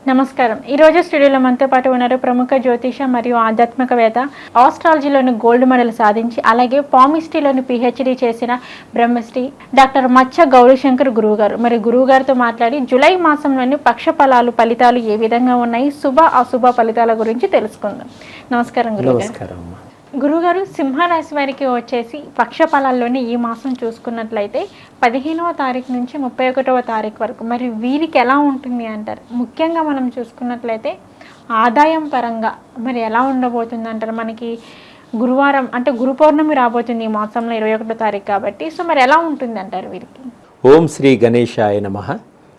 నమస్కారం. ఈరోజు స్టూడియోలో మనతో పాటు ఉన్నారు ప్రముఖ జ్యోతిష మరియు ఆధ్యాత్మికవేత్త, ఆస్ట్రాలజీలోని గోల్డ్ మెడల్ సాధించి అలాగే పామిస్ట్రీలోని పిహెచ్డి చేసిన బ్రహ్మశ్రీ డాక్టర్ మచ్చ గౌరీశంకర్ గురువు గారు. మరి గురువు గారితో మాట్లాడి జూలై మాసంలోని పక్ష ఫలితాలు ఏ విధంగా ఉన్నాయి, శుభ అశుభ ఫలితాల గురించి తెలుసుకుందాం. నమస్కారం గురువు గారు. గురుగారు, సింహరాశి వారికి వచ్చేసి పక్షఫలాల్లోని ఈ మాసం చూసుకున్నట్లయితే 15వ తారీఖు నుంచి 31వ తారీఖు వరకు మరి వీరికి ఎలా ఉంటుంది అంటారు? ముఖ్యంగా మనం చూసుకున్నట్లయితే ఆదాయం పరంగా మరి ఎలా ఉండబోతుంది అంటారు? మనకి గురువారం అంటే గురు పౌర్ణమి రాబోతుంది ఈ మాసంలో 21వ తారీఖు కాబట్టి. సో మరి ఎలా ఉంటుంది అంటారు వీరికి? ఓం శ్రీ గణేశాయ నమః,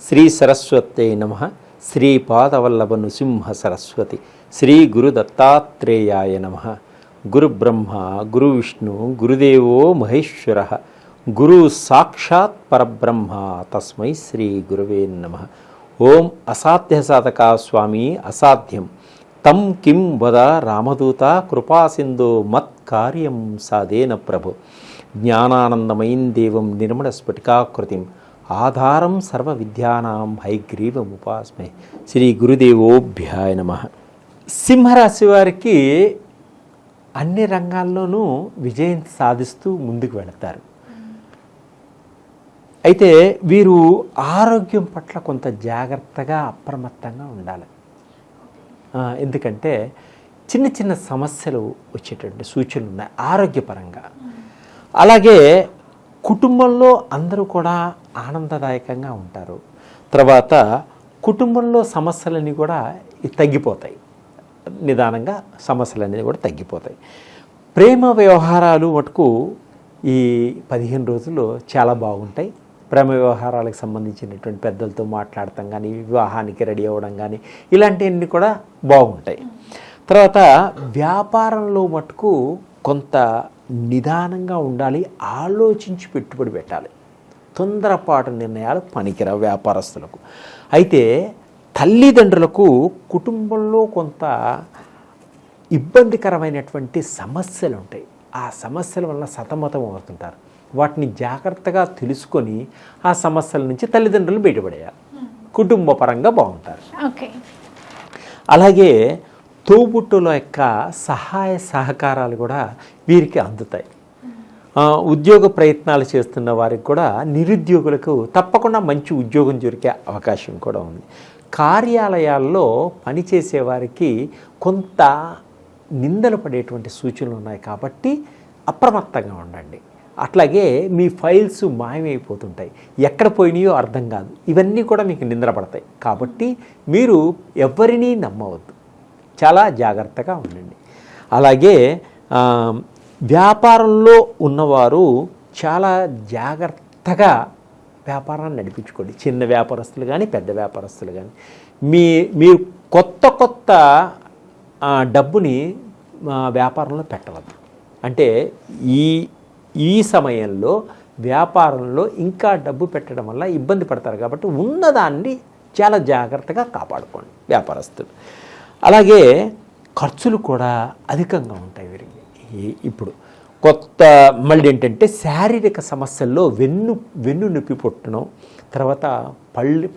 శ్రీ సరస్వతే నమః, శ్రీ పాదవల్లభ నృసింహ సరస్వతి, శ్రీ గురు దత్తాత్రేయాయ నమః. గురు బ్రహ్మ గురు విష్ణు గురుదేవో మహేశ్వర, గురు సాక్షాత్ పరబ్రహ్మ, తస్మై శ్రీ గురువే నమః. ఓం అసాధ్య సాధకా స్వామి అసాధ్యం తం కిం వద రామదూత, కృపాసింధో మత్కార్యం సాధేన ప్రభు. జ్ఞానానందమయం దేవం నిర్మల స్ఫటికాకృతిం, ఆధారం సర్వ విద్యానాం హైగ్రీవముపాస్మే. శ్రీ గురుదేవోభ్యాయ నమః. సింహరాశి వారికి అన్ని రంగాల్లోనూ విజయం సాధిస్తూ ముందుకు వెళతారు. అయితే వీరు ఆరోగ్యం పట్ల కొంత జాగ్రత్తగా అప్రమత్తంగా ఉండాలి. ఎందుకంటే చిన్న చిన్న సమస్యలు వచ్చేటువంటి సూచనలు ఉన్నాయి ఆరోగ్యపరంగా. అలాగే కుటుంబంలో అందరూ కూడా ఆనందదాయకంగా ఉంటారు. తర్వాత కుటుంబంలో సమస్యలన్నీ కూడా తగ్గిపోతాయి, నిదానంగా సమస్యలు అనేది కూడా తగ్గిపోతాయి. ప్రేమ వ్యవహారాలు మటుకు ఈ 15 రోజుల్లో చాలా బాగుంటాయి. ప్రేమ వ్యవహారాలకు సంబంధించినటువంటి పెద్దలతో మాట్లాడటం కానీ, వివాహానికి రెడీ అవ్వడం కానీ, ఇలాంటివన్నీ కూడా బాగుంటాయి. తర్వాత వ్యాపారంలో మటుకు కొంత నిదానంగా ఉండాలి, ఆలోచించి పెట్టుబడి పెట్టాలి. తొందరపాటు నిర్ణయాలు పనికిరావు వ్యాపారస్తులకు. అయితే తల్లిదండ్రులకు కుటుంబంలో కొంత ఇబ్బందికరమైనటువంటి సమస్యలు ఉంటాయి. ఆ సమస్యల వల్ల సతమతం అవుతుంటారు. వాటిని జాగ్రత్తగా తెలుసుకొని ఆ సమస్యల నుంచి తల్లిదండ్రులు బయటపడేయాలి. కుటుంబ పరంగా బాగుంటారు. అలాగే తోబుట్టుల యొక్క సహాయ సహకారాలు కూడా వీరికి అందుతాయి. ఉద్యోగ ప్రయత్నాలు చేస్తున్న వారికి కూడా నిరుద్యోగులకు తప్పకుండా మంచి ఉద్యోగం దొరికే అవకాశం కూడా ఉంది. కార్యాలయాల్లో పనిచేసేవారికి కొంత నిందలు పడేటువంటి సూచనలు ఉన్నాయి కాబట్టి అప్రమత్తంగా ఉండండి. అట్లాగే మీ ఫైల్స్ మాయమైపోతుంటాయి, ఎక్కడ పోయినాయో అర్థం కాదు, ఇవన్నీ కూడా మీకు నిందలు పడతాయి. కాబట్టి మీరు ఎవరినీ నమ్మవద్దు, చాలా జాగ్రత్తగా ఉండండి. అలాగే వ్యాపారంలో ఉన్నవారు చాలా జాగ్రత్తగా వ్యాపారాన్ని నడిపించుకోండి. చిన్న వ్యాపారస్తులు కానీ పెద్ద వ్యాపారస్తులు కానీ మీరు కొత్త డబ్బుని వ్యాపారంలో పెట్టవద్దు. అంటే ఈ సమయంలో వ్యాపారంలో ఇంకా డబ్బు పెట్టడం వల్ల ఇబ్బంది పడతారు. కాబట్టి ఉన్నదాన్ని చాలా జాగ్రత్తగా కాపాడుకోండి వ్యాపారస్తులు. అలాగే ఖర్చులు కూడా అధికంగా ఉంటాయి వీరికి. ఇప్పుడు మళ్ళీ ఏంటంటే శారీరక సమస్యల్లో వెన్ను నొప్పి పుట్టడం, తర్వాత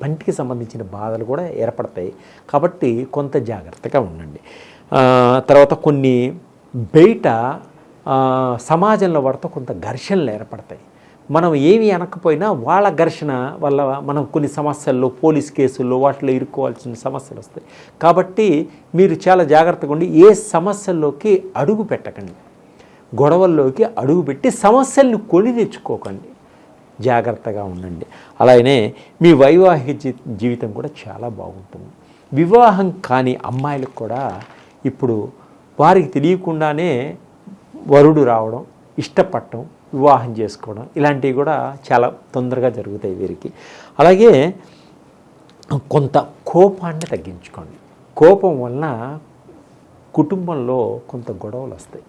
పంటికి సంబంధించిన బాధలు కూడా ఏర్పడతాయి. కాబట్టి కొంత జాగ్రత్తగా ఉండండి. తర్వాత కొన్ని బయట సమాజంలో వాడితో కొంత ఘర్షణలు ఏర్పడతాయి. మనం ఏమి అనకపోయినా వాళ్ళ ఘర్షణ వల్ల మనం కొన్ని సమస్యల్లో, పోలీస్ కేసుల్లో వాటిలో ఇరుక్కోవాల్సిన సమస్యలు వస్తాయి. కాబట్టి మీరు చాలా జాగ్రత్తగా ఉండి ఏ సమస్యల్లోకి అడుగు పెట్టకండి, గొడవల్లోకి అడుగుపెట్టి సమస్యల్ని కొని తెచ్చుకోకండి, జాగ్రత్తగా ఉండండి. అలానే మీ వైవాహిక జీవితం కూడా చాలా బాగుంటుంది. వివాహం కాని అమ్మాయిలకు కూడా ఇప్పుడు వారికి తెలియకుండానే వరుడు రావడం, ఇష్టపడటం, వివాహం చేసుకోవడం ఇలాంటివి కూడా చాలా తొందరగా జరుగుతాయి వీరికి. అలాగే కొంత కోపాన్ని తగ్గించుకోండి. కోపం వలన కుటుంబంలో కొంత గొడవలు వస్తాయి.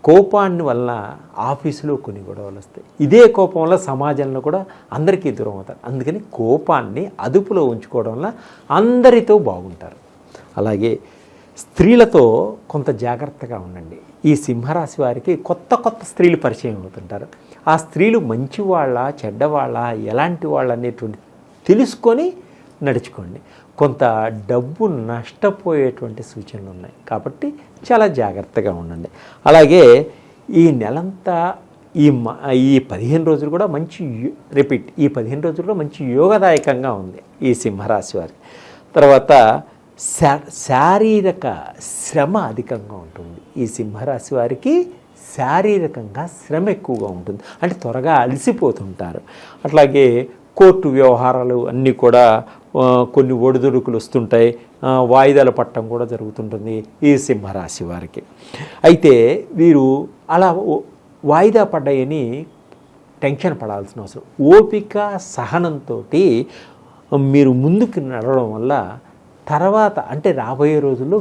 కోపాన్ని వల్ల ఆఫీసులో కొన్ని గొడవలు వస్తాయి. ఇదే కోపం వల్ల సమాజంలో కూడా అందరికీ దూరం అవుతారు. అందుకని కోపాన్ని అదుపులో ఉంచుకోవడం వల్ల అందరితో బాగుంటారు. అలాగే స్త్రీలతో కొంత జాగ్రత్తగా ఉండండి. ఈ సింహరాశి వారికి కొత్త స్త్రీలు పరిచయం అవుతుంటారు. ఆ స్త్రీలు మంచివాళ్ళ చెడ్డవాళ్ళ ఎలాంటి వాళ్ళ అనేటువంటి తెలుసుకొని నడుచుకోండి. కొంత డబ్బు నష్టపోయేటువంటి సూచనలు ఉన్నాయి కాబట్టి చాలా జాగ్రత్తగా ఉండండి. అలాగే ఈ నెలంతా ఈ 15 రోజులు కూడా మంచి ఈ 15 రోజులు కూడా మంచి యోగదాయకంగా ఉంది ఈ సింహరాశి వారికి. తర్వాత శారీరక శ్రమ అధికంగా ఉంటుంది. ఈ సింహరాశి వారికి శారీరకంగా శ్రమ ఎక్కువగా ఉంటుంది, అంటే త్వరగా అలసిపోతుంటారు. అట్లాగే కోర్టు వ్యవహారాలు అన్నీ కూడా కొన్ని ఒడిదుడుకులు వస్తుంటాయి, వాయిదాలు పట్టడం కూడా జరుగుతుంటుంది ఈ సింహరాశి వారికి. అయితే వీరు అలా వాయిదా పడ్డాయని టెన్షన్ పడాల్సిన అవసరం, ఓపిక సహనంతో మీరు ముందుకు నడవడం వల్ల తర్వాత అంటే రాబోయే రోజుల్లో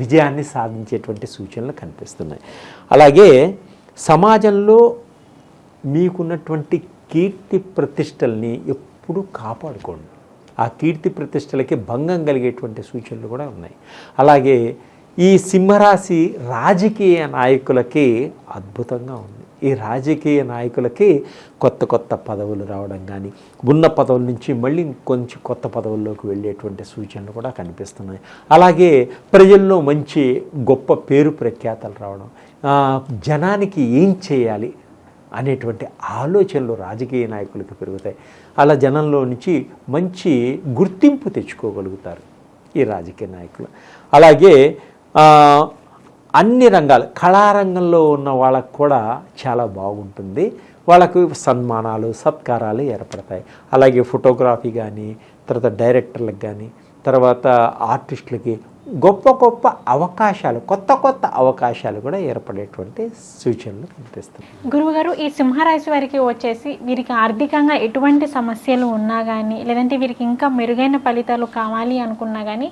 విజయాన్ని సాధించేటువంటి సూచనలు కనిపిస్తున్నాయి. అలాగే సమాజంలో మీకున్నటువంటి కీర్తి ప్రతిష్టల్ని ఎప్పుడూ కాపాడుకోండి. ఆ కీర్తి ప్రతిష్టలకి భంగం కలిగేటువంటి సూచనలు కూడా ఉన్నాయి. అలాగే ఈ సింహరాశి రాజకీయ నాయకులకి అద్భుతంగా ఉంది. ఈ రాజకీయ నాయకులకి కొత్త పదవులు రావడం కానీ, ఉన్న పదవుల నుంచి మళ్ళీ కొంచెం కొత్త పదవుల్లోకి వెళ్ళేటువంటి సూచనలు కూడా కనిపిస్తున్నాయి. అలాగే ప్రజల్లో మంచి గొప్ప పేరు ప్రఖ్యాతలు రావడం, జనానికి ఏం చేయాలి అనేటువంటి ఆలోచనలు రాజకీయ నాయకులకి పెరుగుతాయి. అలా జనంలో నుంచి మంచి గుర్తింపు తెచ్చుకోగలుగుతారు ఈ రాజకీయ నాయకులు. అలాగే అన్ని రంగాలు, కళారంగంలో ఉన్న వాళ్ళకు కూడా చాలా బాగుంటుంది. వాళ్ళకు సన్మానాలు సత్కారాలు ఏర్పడతాయి. అలాగే ఫోటోగ్రఫీ కానీ, తర్వాత డైరెక్టర్లకు కానీ, తర్వాత ఆర్టిస్టులకి గొప్ప అవకాశాలు, కొత్త అవకాశాలు కూడా ఏర్పడేటువంటి సూచనలు కనిపిస్తాయి. గురువుగారు, ఈ సింహరాశి వారికి వచ్చేసి వీరికి ఆర్థికంగా ఎటువంటి సమస్యలు ఉన్నా కానీ, లేదంటే వీరికి ఇంకా మెరుగైన ఫలితాలు కావాలి అనుకున్నా కానీ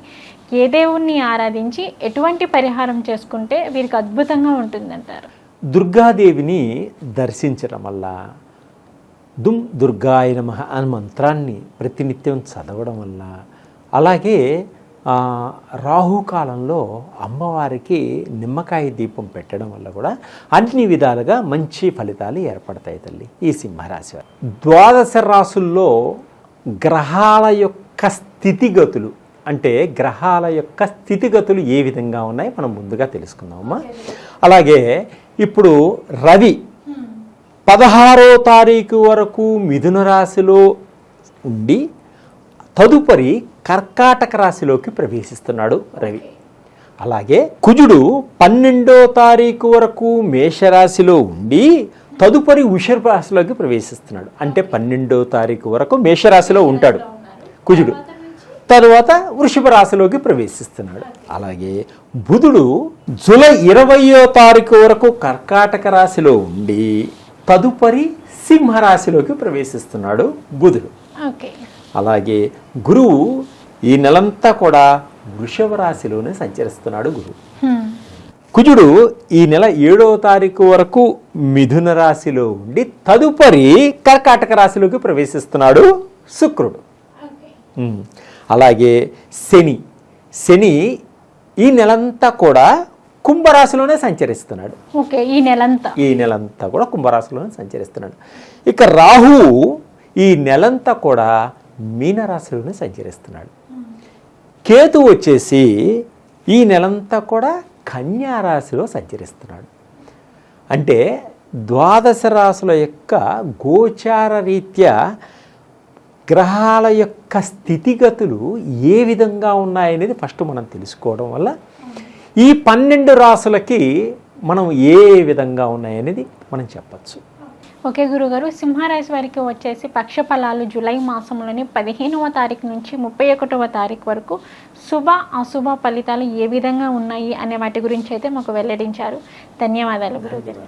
ఏ దేవుణ్ణి ఆరాధించి ఎటువంటి పరిహారం చేసుకుంటే వీరికి అద్భుతంగా ఉంటుందంటారు? దుర్గాదేవిని దర్శించడం వల్ల, దుర్గాయ నమః అనే మంత్రాన్ని ప్రతినిత్యం చదవడం వల్ల, అలాగే రాహుకాలంలో అమ్మవారికి నిమ్మకాయ దీపం పెట్టడం వల్ల కూడా అన్ని విధాలుగా మంచి ఫలితాలు ఏర్పడతాయి తల్లి ఈ సింహరాశి వారు. 12 రాసుల్లో గ్రహాల యొక్క స్థితిగతులు, అంటే గ్రహాల యొక్క స్థితిగతులు ఏ విధంగా ఉన్నాయి మనం ముందుగా తెలుసుకుందామమ్మా. అలాగే ఇప్పుడు రవి 16వ తారీఖు వరకు మిథున రాశిలో ఉండి తదుపరి కర్కాటక రాశిలోకి ప్రవేశిస్తున్నాడు రవి. అలాగే కుజుడు 12వ తారీఖు వరకు మేషరాశిలో ఉండి తదుపరి వృషభ రాశిలోకి ప్రవేశిస్తున్నాడు. అంటే 12వ తారీఖు వరకు మేషరాశిలో ఉంటాడు కుజుడు, తరువాత వృషభ రాశిలోకి ప్రవేశిస్తున్నాడు. అలాగే బుధుడు జూలై 20వ తారీఖు వరకు కర్కాటక రాశిలో ఉండి తదుపరి సింహరాశిలోకి ప్రవేశిస్తున్నాడు బుధుడు. అలాగే గురువు ఈ నెలంతా కూడా వృషభ రాశిలోనే సంచరిస్తున్నాడు గురువు. కుజుడు ఈ నెల 7వ తారీఖు వరకు మిథున రాశిలో ఉండి తదుపరి కర్కాటక రాశిలోకి ప్రవేశిస్తున్నాడు శుక్రుడు. అలాగే శని ఈ నెలంతా కూడా కుంభరాశిలోనే సంచరిస్తున్నాడు. ఈ నెలంతా కూడా కుంభరాశిలోనే సంచరిస్తున్నాడు. ఇక రాహువు ఈ నెలంతా కూడా మీనరాశిలోనే సంచరిస్తున్నాడు. కేతు వచ్చేసి ఈ నెలంతా కూడా కన్యా రాశిలో సంచరిస్తున్నాడు. అంటే 12 రాశుల యొక్క గోచార రీత్యా గ్రహాల యొక్క స్థితిగతులు ఏ విధంగా ఉన్నాయనేది ఫస్ట్ మనం తెలుసుకోవడం వల్ల ఈ 12 రాశులకి మనం ఏ విధంగా ఉన్నాయనేది మనం చెప్పచ్చు. ఓకే గురుగారు, సింహరాశి వారికి వచ్చేసి పక్ష ఫలాలు జూలై మాసంలోని 15వ తారీఖు నుంచి 31వ తారీఖు వరకు శుభ అశుభ ఫలితాలు ఏ విధంగా ఉన్నాయి అనే వాటి గురించి అయితే మాకు వెల్లడించారు. ధన్యవాదాలు గురుగారు.